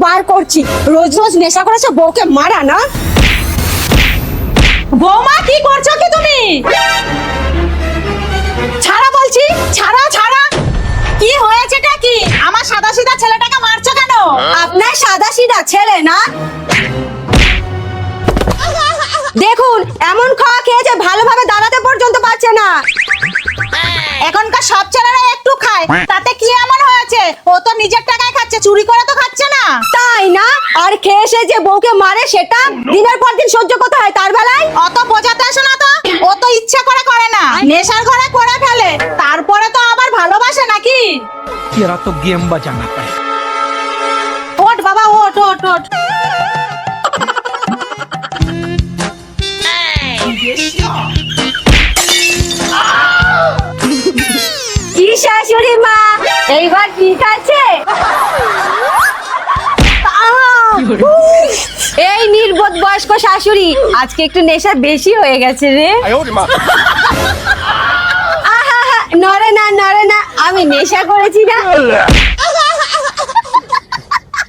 বার করছি। রোজ রোজ নেশা করেছে বউকে মারা না। বৌমা কি করছো কি তুমি? ছাড়া বলছি, ছাড়া ছাড়া। কি হয়েছেটা কি? আমার সাদাসিধা ছেলেটাকে মারছো কেন? আপনার সাদাসিধা ছেলে না? দেখুন এমন খাওয়া খেয়েছে ভালোভাবে দাঁড়াতে পর্যন্ত পারছে না। এখনকার সব ছেলেরা একটু খায়, তাতে কি এমন হয়েছে? ও তো নিজের টাকায় খাচ্ছে, চুরি করে তো খাচ্ছে না। তাই না? আর খেয়ে সে যে বউকে মারে সেটা দিনের পর দিন সহ্য করতে হয় তার বেলায়। অত বোঝাতে আসো না তো। ও তো ইচ্ছে করে করে না, নেশার ঘরে করে ফেলে, তারপরে তো আবার ভালোবাসে নাকি? तेरा तो गेम बजाना है। ওঠ বাবা ওঠ ওঠ ওঠ। কি শাশুড়ি মা, এইবার ঠিক আছে? এই নির্বোধ বয়স্ক শাশুড়ি, আজকে একটু নেশা বেশি হয়ে গেছে রে। আহা, নড়ে না নড়ে না, আমি নেশা করেছি না।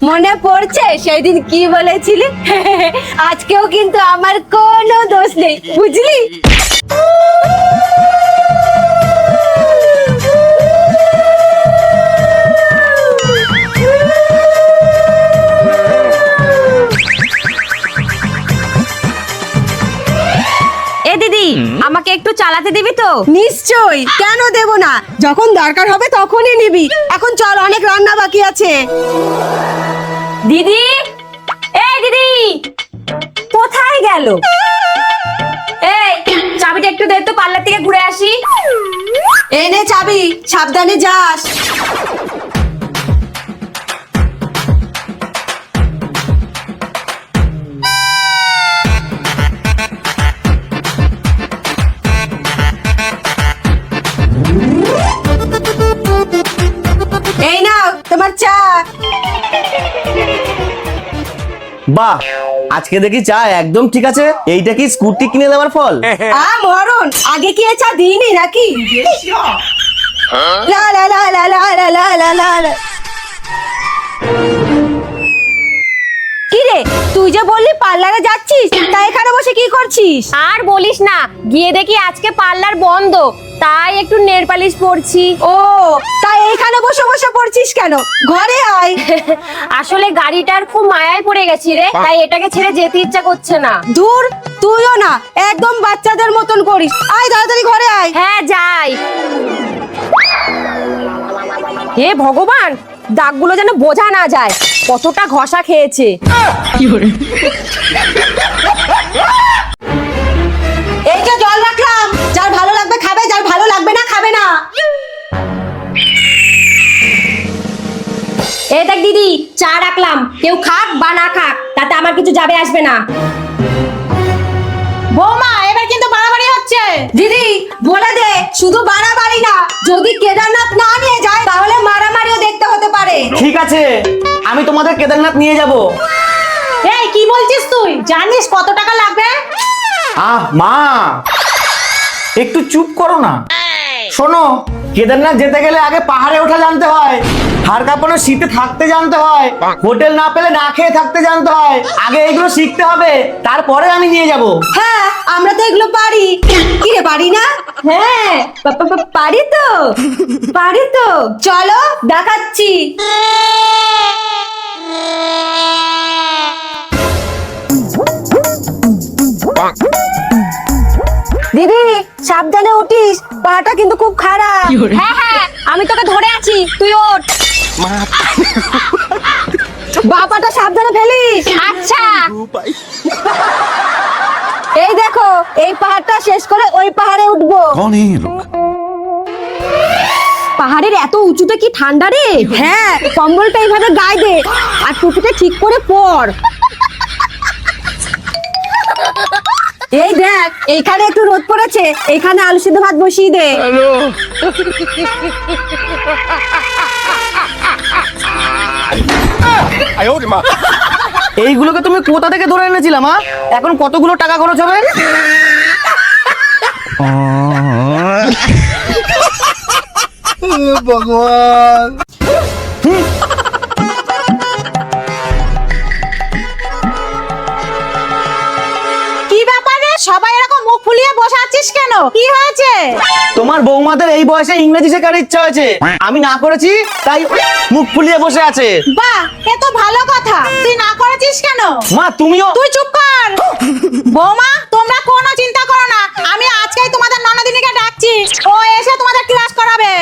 মনে পড়ছে সেদিন কি বলেছিলি? আজকেও কিন্তু আমার কোনো দোষ নেই, বুঝলি? এ দিদি, আমাকে একটু চালাতে দিবি তো? নিশ্চয়ই, কেন দেব না? যখন দরকার হবে তখনই নিবি। এখন চল, অনেক রান্না বাকি আছে। দিদি, এই দিদি, কোথায় গেল? এই চাবিটা একটু দে তো, পার্লার থেকে ঘুরে আসি। এই নে চাবি, সাবধানে যাস। এই নাও তোমার চা। বাহ, আজকে দেখি চা একদম ঠিক আছে। এইটা কি স্কুটি কিনে দেওয়ার ফল? মরণ, আগে কি এ চা দিইনি নাকি? লা লা লা লা লা লা লা লা লা লা। কি রে, তুই যে বললি পার্লারে যাচ্ছিস, তা এখানে বসে কি করছিস? আর বলিস না, গিয়ে দেখি আজকে পার্লার বন্ধ, তাই একটু নেল পালিশ পরছি। ও, তাই এইখানে বসে বসে পড়ছিস কেন? ঘরে আয়। আসলে গাড়িটার খুব মায়ায় পড়ে গেছি রে, তাই এটাকে ছেড়ে যেতে ইচ্ছা করছে না। দূর, তুইও না, একদম বাচ্চাদের মতন করিস। আয় তাড়াতাড়ি ঘরে আয়। হ্যাঁ যাই। হে ভগবান, দাগগুলো যেন বোঝা না যায় কতটা ঘষা খেয়েছে। এই যে জল রাখলাম, যার ভালো লাগবে খাবে, যার ভালো লাগবে না খাবে না। এই দেখ দিদি, চা রাখলাম, কেউ খাক বা না খাক তাতে আমার কিছু যাবে আসবে না। বৌমা, এবার কিন্তু বাড়াবাড়ি হচ্ছে। দিদি বলে দে, শুধু বাড়াবাড়ি না, যদি কেদারনাথ না নিয়ে যায় তাহলে মারামারিও দেখতে হতে পারে। ঠিক আছে, আমি তোমাদের কেদারনাথ নিয়ে যাব। এই কি বলছিস তুই? জানিস কত টাকা লাগবে? আহ মা, একটু চুপ করো না। শোনো, কেদারনাথ যেতে গেলে আগে পাহাড়ে ওঠা জানতে হয়, হাড় কাঁপানো শীতে থাকতে জানতে হয়, হোটেল না পেলে না খেয়ে থাকতে জানতে হয়। আগে এগুলো শিখতে হবে, তারপরে আমি নিয়ে যাব। হ্যাঁ, আমরা তো এগুলো পারি। কি রে, পারি না? হ্যাঁ, পারি তো, পারি তো। চলো দেখাচ্ছি। দিদি সাবধানে উঠিস, পাটা কিন্তু খুব খারাপ। হ্যাঁ হ্যাঁ, আমি তোকে ধরে আছি, তুই ওঠ। বাপাটা সাবধানে ফেলিস। আচ্ছা। এই দেখো, এই পাহাড়টা শেষ করে ওই পাহাড়ে উঠবো। कौन है ये लोग? পাহাড়ের এত উঁচুতে কি ঠান্ডা রে। হ্যাঁ, কম্বলটা এইভাবে গায়ে দে আর টুপিটা ঠিক করে পর। এই দেখ, এইখানে একটু রোদ পড়েছে, এইখানে আলু সিদ্ধ ভাত বসিয়ে দে। এইগুলোকে তুমি কোথা থেকে ধরে এনেছিলাম? এখন কতগুলো টাকা খরচ হবে? भगवान। সবাই এরকম মুখ ফুলিয়ে বসে আছিস কেন? কি হয়েছে? তোমার বৌমাদের এই বয়সে ইংরেজি শেখার ইচ্ছা হয়েছে, আমি না করেছি তাই মুখ ফুলিয়ে বসে আছে। বাহ, এ তো ভালো কথা। তুই না করেছিস কেন? মা তুমিও। তুই চুপ কর। বৌমা, তোমরা কোনো চিন্তা করো না, আমি আজকেই তোমাদের ননদিনীকে ডাকছি, ও এসে তোমাদের ক্লাস করাবে।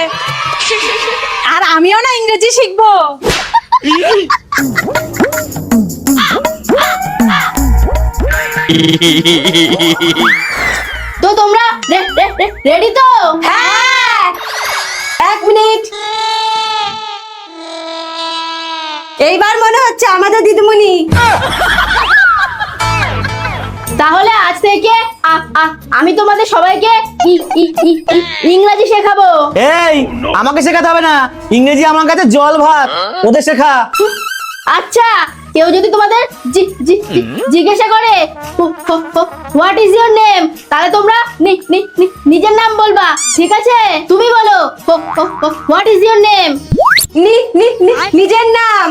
আর আমিও না ইংরেজি শিখবো। তো তোমরা রেডি তো? হ্যাঁ। 1 মিনিট। এইবার মনে হচ্ছে আমাদের দিদিমণি। তাহলে আজ থেকে আমি তোমাদের সবাইকে ইংরেজি শেখাবো। এই আমাকে শেখাতে হবে না, ইংরেজি আমার কাছে জল ভাত, ওদের শেখা। আচ্ছা, কেউ যদি তোমাদের জিজ্ঞাসা করে হোয়াট ইজ ইওর নেম, তাহলে তোমরা নিজের নাম বলবা, ঠিক আছে? তুমি বলো হোয়াট ইজ ইওর নেম। নিজের নাম।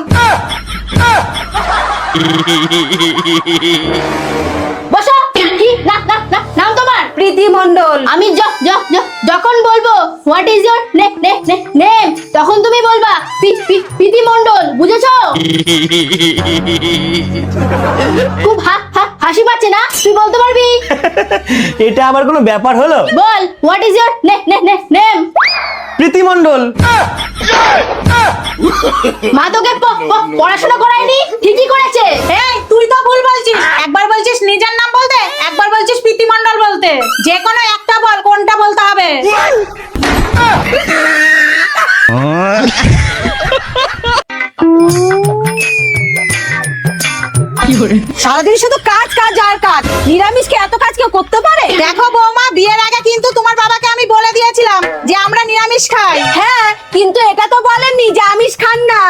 বসো। কি নাম তোমার? প্রীতি মণ্ডল। আমি যখন বলবো হোয়াট ইজ ইওর নেম, তখন তুমি বলবা প্রীতি মণ্ডল, বুঝেছো? খুব হাসি পাচ্ছে না? তুই বলতে পারবি? এটা আবার কোনো ব্যাপার হলো? বল হোয়াট ইজ ইওর নেম। প্রীতি মণ্ডল। মা তোকে পড়াশোনা করায়নি? ঠিকই করেছে। এই, তুই তো ভুল বলছিস। একবার বলছিস নিজের নাম বলতে, একবার বলছিস প্রীতি মণ্ডল বলতে। যে কোনো একটা বল, কোনটা বলতে হবে? সারাদিন শুধু কাজ কাজ আর কাজ। নিরামিষকে এত কাজ কেউ করতে পারে? দেখো বৌমা, বিয়ের আগে কিন্তু তোমার বাবাকে আমি বলে দিয়েছিলাম যে আমরা নিরামিষ খাই। হ্যাঁ, কিন্তু এটা তো বলেননি যে আমিষ খান না।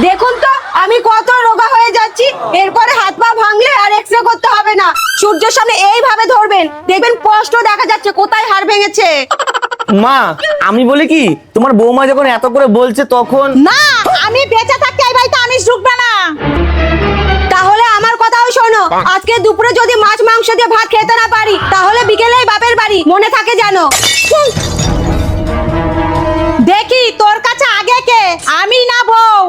দেখুন তো আমি কত রোগা হয়ে যাচ্ছি। এরপরে হাত পা ভাঙলে আর এক্সরে করতে হবে না। সূর্যের সামনে এইভাবে ধরবেন, দেখবেন স্পষ্ট দেখা যাচ্ছে কোথায় হাড় ভেঙেছে। মা আমি বলি কি, তোমার বৌমা যখন এত করে বলছে তখন। না, আমি বেঁচে থাকতে এই বাড়িতে আমিষ ঢুকবে না। তাহলে আমার কথাও শোনো, আজকে দুপুরে যদি মাছ মাংস দিয়ে ভাত খেতে না পারি, তাহলে বিকেলেই বাপের বাড়ি, মনে থাকে জানো। দেখি তোর কাছে আগে কে, আমি না বউ।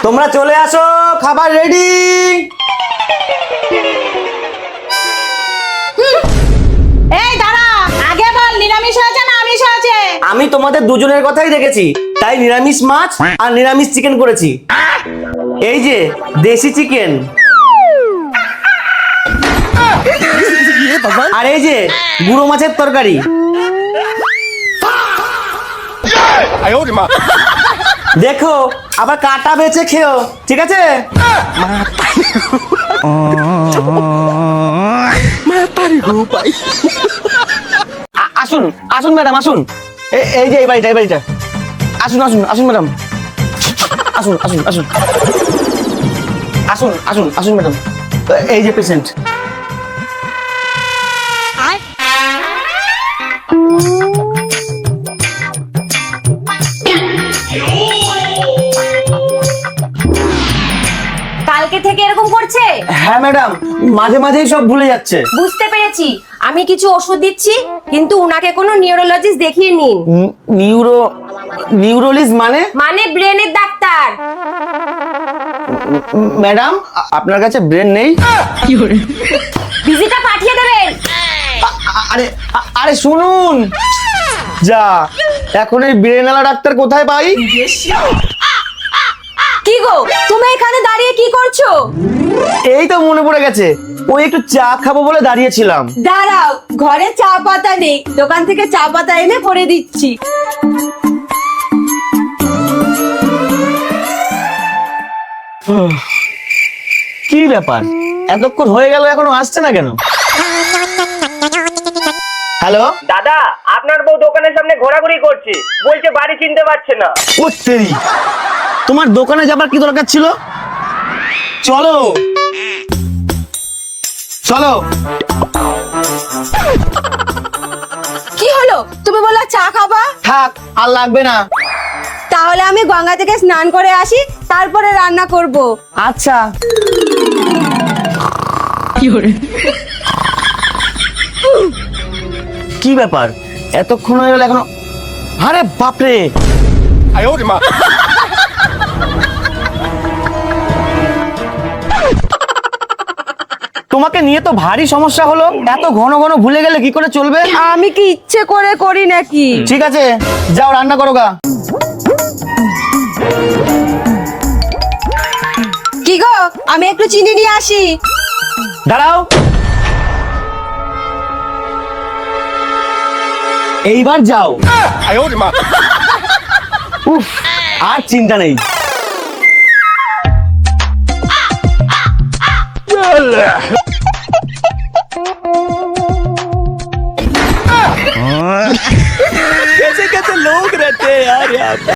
তোমরা চলে আসো, খাবার রেডি। এই দাঁড়া, আগে বল নিরামিষ হয়েছে না আমিষ হয়েছে? আমি তোমাদের দুজনের কথাই দেখেছি, তাই নিরামিষ মাছ আর নিরামিষ চিকেন করেছি। এই যে দেশি চিকেন, আর এই যে গুঁড়ো মাছের তরকারি। দেখো আবার কাটা বেছে খেও, ঠিক আছে? আসুন আসুন ম্যাডাম, আসুন। এই যে এই বাড়িটা। আসুন আসুন আসুন ম্যাডাম, আসুন আসুন আসুন আসুন আসুন আসুন ম্যাডাম। এই যে পেশেন্ট। কালকে থেকে এরকম করছে? হ্যাঁ ম্যাডাম, মাঝে মাঝেই সব ভুলে যাচ্ছে। বুঝতে পেরেছি। আমি কিছু ওষুধ দিচ্ছি, কিন্তু উনাকে কোনো নিউরোলজিস্ট দেখিয়ে নিন। নিউরোলজিস্ট মানে ব্রেনের ডাক্তার। ম্যাডাম আপনার কাছে ব্রেন নেই? ভিজিটা পাঠিয়ে দেবেন। আরে আরে শুনুন, যা এখন এই ব্রেনওয়ালা ডাক্তার কোথায় পাই? কি গো, তুমি এখানে দাঁড়িয়ে কি করছো? এই তো মনে পড়ে গেছে, ওই একটু চা খাবো বলে দাঁড়িয়েছিলাম। দাঁড়াও, ঘরে চা পাতা নেই, দোকান থেকে চা পাতা এনে করে দিচ্ছি। কি ব্যাপার, এতক্ষণ হয়ে গেল এখনো আসছে না কেন? হ্যালো, দাদা, আপনার বউ দোকানের সামনে ঘোরাঘুরি করছে, বলছে বাড়ি চিনতে পারছে না। ও তেরি, তোমার দোকানে যাবার কি দরকার ছিল? চলো চলো। কি হলো, তুমি বললা চা খাবা? থাক, আর লাগবে না। তাহলে আমি গঙ্গা থেকে স্নান করে আসি, তারপরে রান্না করব। আচ্ছা। কি ব্যাপার, এতক্ষণ হয়ে গেল এখনো? আরে বাপরে, তোমাকে নিয়ে তো ভারী সমস্যা হলো। এত ঘন ঘন ভুলে গেলে কি করে চলবে? আমি কি ইচ্ছে করে করি নাকি? ঠিক আছে, যাও রান্না করো গা। কি গো, আমি একটু চিনি নিয়ে আসি। দাঁড়াও, এইবার যাও। উফ, আর চিন্তা নেই। कैसे कैसे लोग रहते हैं यार।